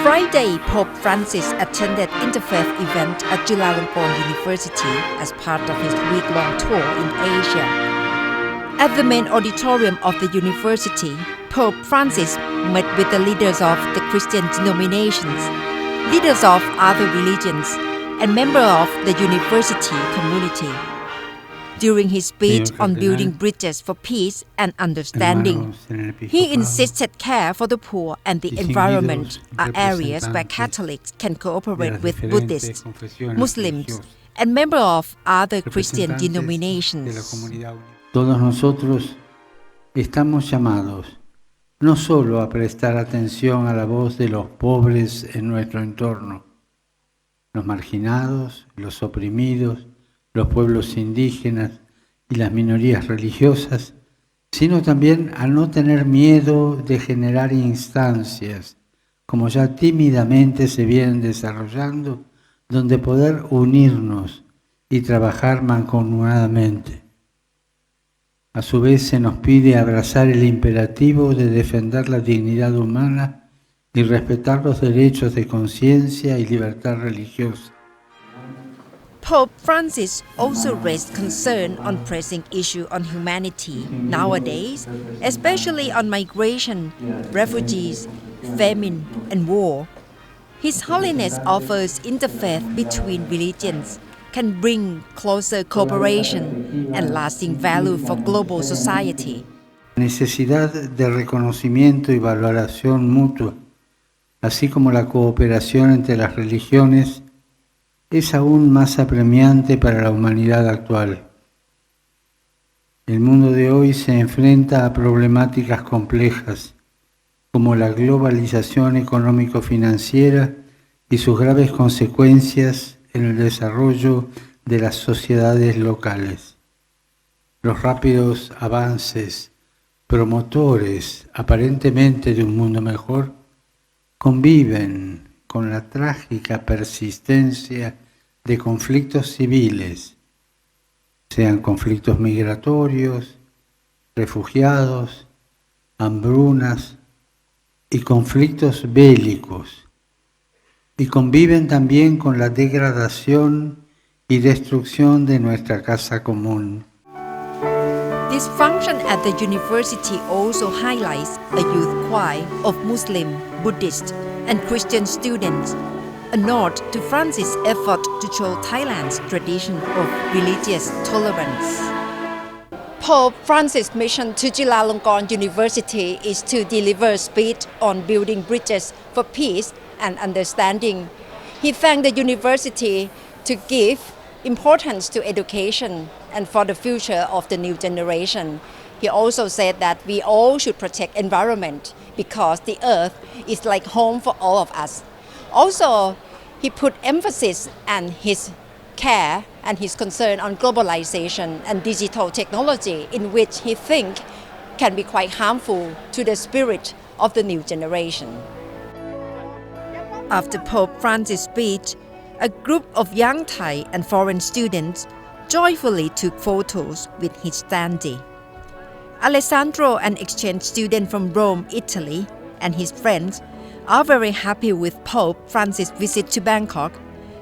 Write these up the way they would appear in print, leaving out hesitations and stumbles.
Friday, Pope Francis attended interfaith event at Chulalongkorn University as part of his week-long tour in Asia. At the main auditorium of the university, Pope Francis met with the leaders of the Christian denominations, leaders of other religions, and members of the university community. During his speech on building bridges for peace and understanding, he insisted care for the poor and the environment are areas where Catholics can cooperate with Buddhists, Muslims, and members of other Christian denominations. Todos nosotros estamos llamados no solo a prestar atención a la voz de los pobres en nuestro entorno, los marginados, los oprimidos, los pueblos indígenas y las minorías religiosas, sino también a no tener miedo de generar instancias, como ya tímidamente se vienen desarrollando, donde poder unirnos y trabajar mancomunadamente. A su vez se nos pide abrazar el imperativo de defender la dignidad humana y respetar los derechos de conciencia y libertad religiosa. Pope Francis also raised concern on pressing issues on humanity nowadays, especially on migration, refugees, famine, and war. His Holiness offers interfaith between religions can bring closer cooperation and lasting value for global society. La necesidad de reconocimiento y valoración mutua, así como la cooperación entre las religiones, es aún más apremiante para la humanidad actual. El mundo de hoy se enfrenta a problemáticas complejas, como la globalización económico-financiera y sus graves consecuencias en el desarrollo de las sociedades locales. Los rápidos avances promotores aparentemente de un mundo mejor conviven con la trágica persistencia de conflictos civiles, sean conflictos migratorios, refugiados, hambrunas y conflictos bélicos, y conviven también con la degradación y destrucción de nuestra casa común. This function at the university also highlights a youth choir of Muslim, Buddhist, and Christian students, a nod to Francis' effort to show Thailand's tradition of religious tolerance. Pope Francis' mission to Chulalongkorn University is to deliver speech on building bridges for peace and understanding. He thanked the university to give importance to education and for the future of the new generation. He also said that we all should protect environment because the earth is like home for all of us. Also, he put emphasis on his care and his concern on globalization and digital technology, in which he thinks can be quite harmful to the spirit of the new generation. After Pope Francis' speech, a group of young Thai and foreign students joyfully took photos with his standee. Alessandro, an exchange student from Rome, Italy, and his friends are very happy with Pope Francis' visit to Bangkok.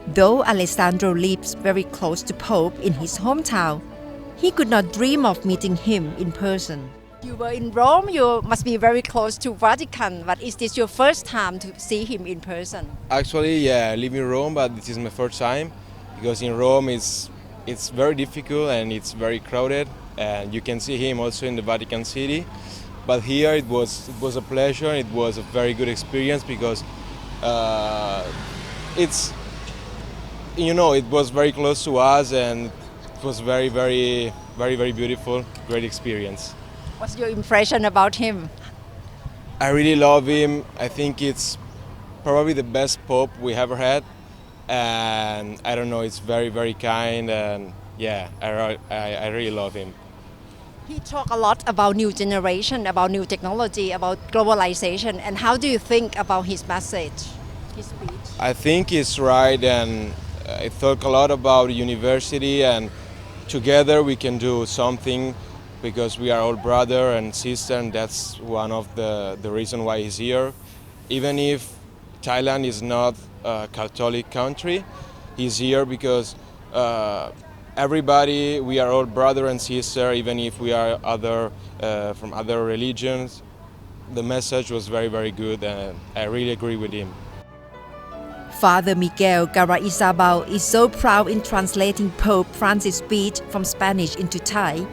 Though Alessandro lives very close to Pope in his hometown, he could not dream of meeting him in person. You were in Rome, you must be very close to Vatican, but is this your first time to see him in person? Actually, yeah, I live in Rome, but this is my first time because in Rome it's very difficult and it's very crowded, and you can see him also in the Vatican City. But here it was a pleasure. It was a very good experience because it was very close to us, and it was very beautiful, great experience. What's your impression about him? I really love him. I think it's probably the best Pope we ever had, and I don't know, it's very kind, and yeah, I really love him. He talked a lot about new generation, about new technology, about globalization, and how do you think about his message, his speech? I think he's right, and I talk a lot about university, and together we can do something because we are all brother and sister, and that's one of the reason why he's here. Even if Thailand is not a Catholic country. He's here because everybody, we are all brother and sister, even if we are from other religions. The message was very, very good, and I really agree with him. Father Miguel Garaizabal is so proud in translating Pope Francis' speech from Spanish into Thai.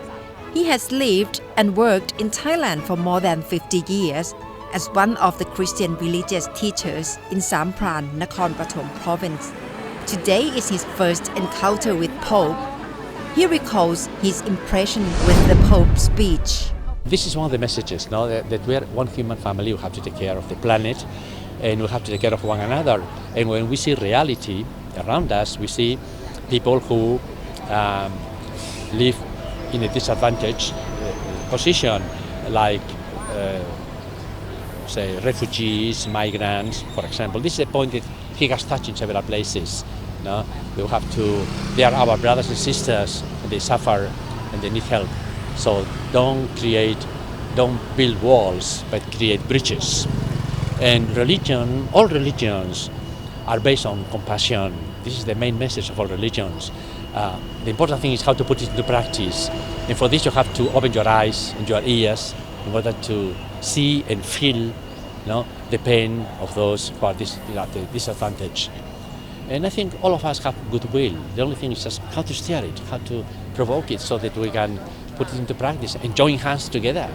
He has lived and worked in Thailand for more than 50 years as one of the Christian religious teachers in Sampran, Nakhon Pathom province. Today is his first encounter with Pope. He recalls his impression with the Pope's speech. This is one of the messages, no? That we are one human family. We have to take care of the planet, and we have to take care of one another. And when we see reality around us, we see people who live in a disadvantaged position, like say refugees, migrants, for example. This is a point that he has touched in several places. No? They are our brothers and sisters, and they suffer and they need help. So don't build walls, but create bridges. And religion, all religions are based on compassion. This is the main message of all religions. The important thing is how to put it into practice. And for this you have to open your eyes and your ears in order to see and feel, the pain of those who are at the disadvantage. And I think all of us have goodwill. The only thing is just how to steer it, how to provoke it so that we can put it into practice and join hands together.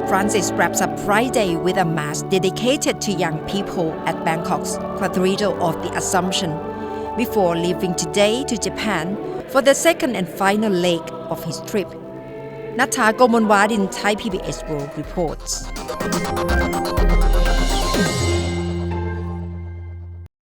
Francis wraps up Friday with a mass dedicated to young people at Bangkok's Cathedral of the Assumption before leaving today to Japan for the second and final leg of his trip. Natha Gomonwadin, Thai PBS World reports.